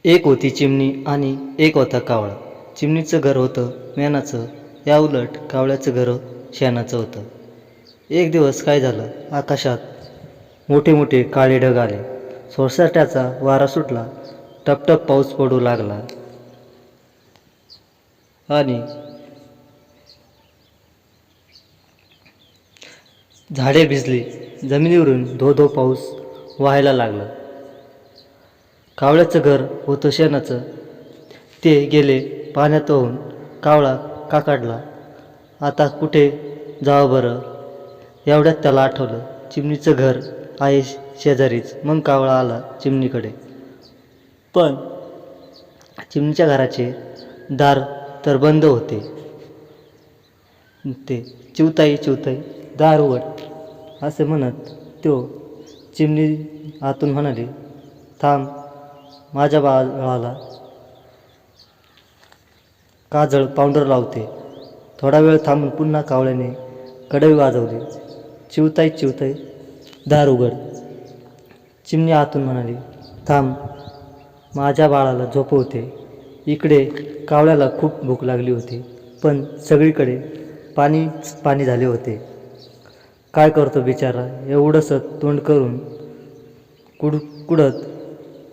एक होती चिमणी आणि एक होता कावळा. चिमणीचं घर होतं मेणाचं, या उलट कावळ्याचं घर शेणाचं होतं. एक दिवस काय झालं, आकाशात मोठे मोठे काळे ढग आले. सोसाट्याचा वारा सुटला, टपटप पाऊस पडू लागला आणि झाडे भिजली. जमिनीवरून धो धो पाऊस व्हायला लागला. कावळ्याचं घर होतं शेणाचं, ते गेले पाण्यात वाहून. कावळा काकडला, आता कुठे जावं बरं. एवढ्यात त्याला आठवलं, चिमणीचं घर आहे शेजारीच. मग कावळा आला चिमणीकडे. पण चिमणीच्या घराचे दार तर बंद होते. ते चिवताई चिवताई दार उघड असे म्हणत तो चिमणी आतून म्हणाली, थांब, माझ्या बाळाला काजळ पावडर लावते. थोडा वेळ थांबून पुन्हा कावळ्याने कडवी वाजवली, चिवताई चिवताई दार उघड. चिमणी आतून म्हणाली, थांब, माझ्या बाळाला झोपवते. इकडे कावळ्याला खूप भूक लागली होती, पण सगळीकडे पाणीच पाणी झाले होते. काय करतो बिचारा, एवढंसं तोंड करून कुडत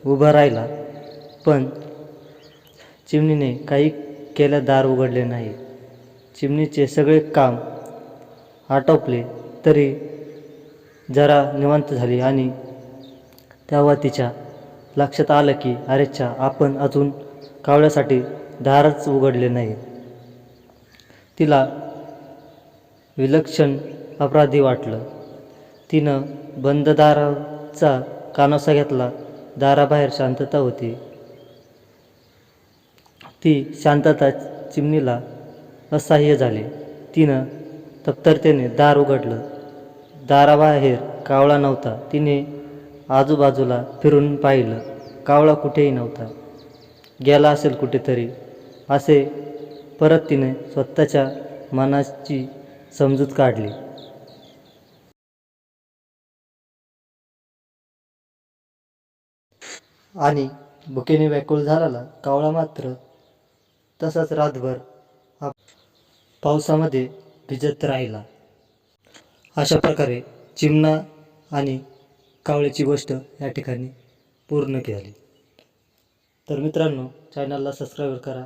उभा राहिला. पण चिमणीने काही केलं दार उघडले नाही. चिमणीचे सगळे काम आटोपले तरी जरा निवांत झाली आणि तेव्हा तिच्या लक्षात आलं की अरेच्छा, आपण अजून कावळ्यासाठी दारच उघडले नाही. तिला विलक्षण अपराधी वाटलं. तिनं बंद दाराचा कानोसा घेतला. दाराबाहेर शांतता होती. ती शांतता चिमणीला असह्य झाली. तिनं तत्परतेने दार उघडलं. दाराबाहेर कावळा नव्हता. तिने आजूबाजूला फिरून पाहिलं. कावळा कुठेही नव्हता. गेला असेल कुठेतरी, असे परत तिने स्वतःच्या मनाची समजूत काढली. आणि भुकेने व्याकुळ झालेला कावळा मात्र तसाच रातभर पावसामध्ये भिजत राहिला. अशा प्रकारे चिमणा आणि कावळ्याची गोष्ट या ठिकाणी पूर्ण झाली. तर मित्रांनो, चॅनलला सबस्क्राईब करा.